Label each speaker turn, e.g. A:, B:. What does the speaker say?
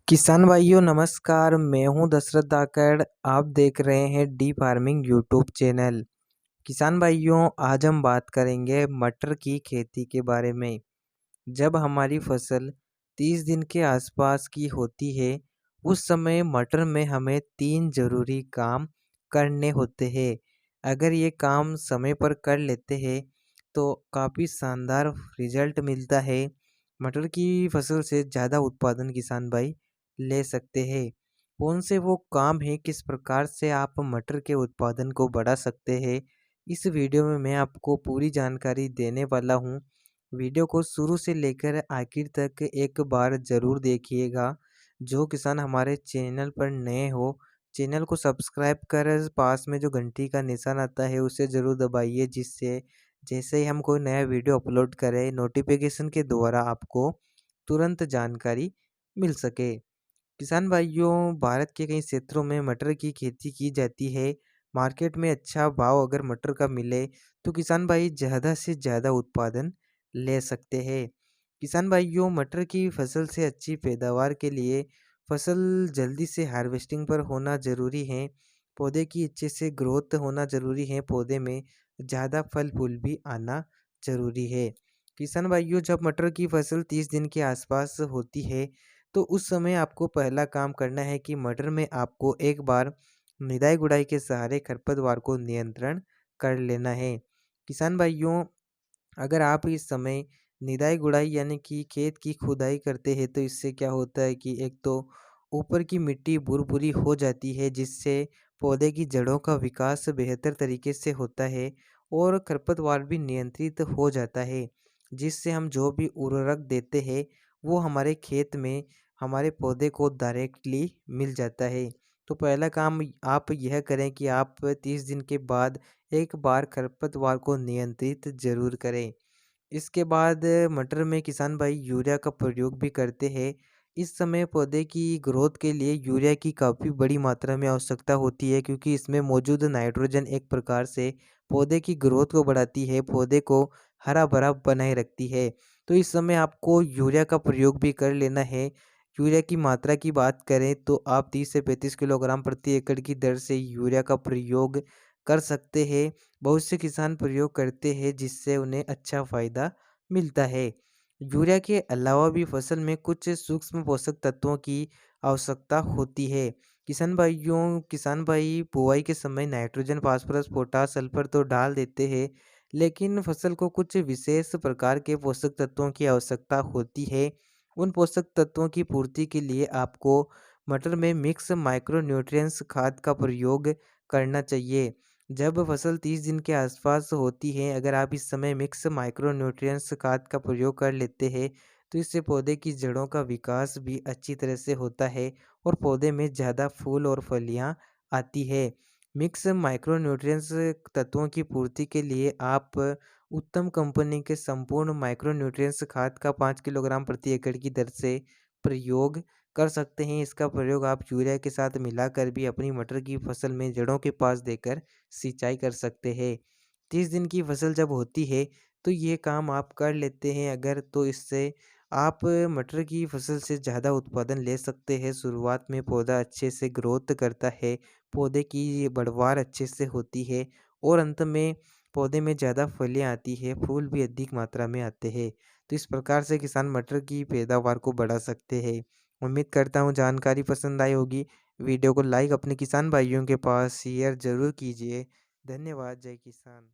A: किसान भाइयों नमस्कार। मैं हूं दशरथ धाकड़। आप देख रहे हैं डी फार्मिंग यूट्यूब चैनल। किसान भाइयों आज हम बात करेंगे मटर की खेती के बारे में। जब हमारी फसल 30 दिन के आसपास की होती है उस समय मटर में हमें 3 जरूरी काम करने होते हैं। अगर ये काम समय पर कर लेते हैं तो काफ़ी शानदार रिजल्ट मिलता है। मटर की फसल से ज़्यादा उत्पादन किसान भाई ले सकते हैं। कौन से वो काम है, किस प्रकार से आप मटर के उत्पादन को बढ़ा सकते हैं, इस वीडियो में मैं आपको पूरी जानकारी देने वाला हूँ। वीडियो को शुरू से लेकर आखिर तक एक बार ज़रूर देखिएगा। जो किसान हमारे चैनल पर नए हो, चैनल को सब्सक्राइब कर पास में जो घंटी का निशान आता है उसे ज़रूर दबाइए, जिससे जैसे ही हम कोई नया वीडियो अपलोड करें नोटिफिकेशन के द्वारा आपको तुरंत जानकारी मिल सके। किसान भाइयों भारत के कई क्षेत्रों में मटर की खेती की जाती है। मार्केट में अच्छा भाव अगर मटर का मिले तो किसान भाई ज़्यादा से ज़्यादा उत्पादन ले सकते हैं। किसान भाइयों मटर की फसल से अच्छी पैदावार के लिए फसल जल्दी से हार्वेस्टिंग पर होना ज़रूरी है। पौधे की अच्छे से ग्रोथ होना ज़रूरी है। पौधे में ज़्यादा फल फूल भी आना ज़रूरी है। किसान भाइयों जब मटर की फसल 30 दिन के आसपास होती है तो उस समय आपको पहला काम करना है कि मटर में आपको एक बार निदाई गुड़ाई के सहारे खरपतवार को नियंत्रण कर लेना है। किसान भाइयों अगर आप इस समय निदाई गुड़ाई यानी कि खेत की खुदाई करते हैं तो इससे क्या होता है कि एक तो ऊपर की मिट्टी भुरभुरी हो जाती है, जिससे पौधे की जड़ों का विकास बेहतर तरीके से होता है और खरपतवार भी नियंत्रित हो जाता है, जिससे हम जो भी उर्वरक देते हैं वो हमारे खेत में हमारे पौधे को डायरेक्टली मिल जाता है। तो पहला काम आप यह करें कि आप 30 दिन के बाद एक बार खरपतवार को नियंत्रित ज़रूर करें। इसके बाद मटर में किसान भाई यूरिया का प्रयोग भी करते हैं। इस समय पौधे की ग्रोथ के लिए यूरिया की काफ़ी बड़ी मात्रा में आवश्यकता होती है, क्योंकि इसमें मौजूद नाइट्रोजन एक प्रकार से पौधे की ग्रोथ को बढ़ाती है, पौधे को हरा भरा बनाए रखती है। तो इस समय आपको यूरिया का प्रयोग भी कर लेना है। यूरिया की मात्रा की बात करें तो आप 30 से 35 किलोग्राम प्रति एकड़ की दर से यूरिया का प्रयोग कर सकते हैं। बहुत से किसान प्रयोग करते हैं जिससे उन्हें अच्छा फ़ायदा मिलता है। यूरिया के अलावा भी फसल में कुछ सूक्ष्म पोषक तत्वों की आवश्यकता होती है। किसान भाई बुआई के समय नाइट्रोजन, फास्फोरस, पोटास, सल्फर तो डाल देते हैं, लेकिन फसल को कुछ विशेष प्रकार के पोषक तत्वों की आवश्यकता होती है। उन पोषक तत्वों की पूर्ति के लिए आपको मटर में मिक्स माइक्रोन्यूट्रिएंट्स खाद का प्रयोग करना चाहिए। जब फसल 30 दिन के आसपास होती है, अगर आप इस समय मिक्स माइक्रोन्यूट्रिएंट्स खाद का प्रयोग कर लेते हैं तो इससे पौधे की जड़ों का विकास भी अच्छी तरह से होता है और पौधे में ज़्यादा फूल और फलियाँ आती है। मिक्स माइक्रोन्यूट्रिएंट्स तत्वों की पूर्ति के लिए आप उत्तम कंपनी के संपूर्ण माइक्रोन्यूट्रिएंट्स खाद का 5 किलोग्राम प्रति एकड़ की दर से प्रयोग कर सकते हैं। इसका प्रयोग आप यूरिया के साथ मिलाकर भी अपनी मटर की फसल में जड़ों के पास देकर सिंचाई कर सकते हैं। 30 दिन की फसल जब होती है तो ये काम आप कर लेते हैं अगर, तो इससे आप मटर की फसल से ज़्यादा उत्पादन ले सकते हैं। शुरुआत में पौधा अच्छे से ग्रोथ करता है, पौधे की बढ़वार अच्छे से होती है और अंत में पौधे में ज़्यादा फलियाँ आती है, फूल भी अधिक मात्रा में आते हैं। तो इस प्रकार से किसान मटर की पैदावार को बढ़ा सकते हैं। उम्मीद करता हूँ जानकारी पसंद आई होगी। वीडियो को लाइक अपने किसान भाइयों के पास शेयर ज़रूर कीजिए। धन्यवाद। जय किसान।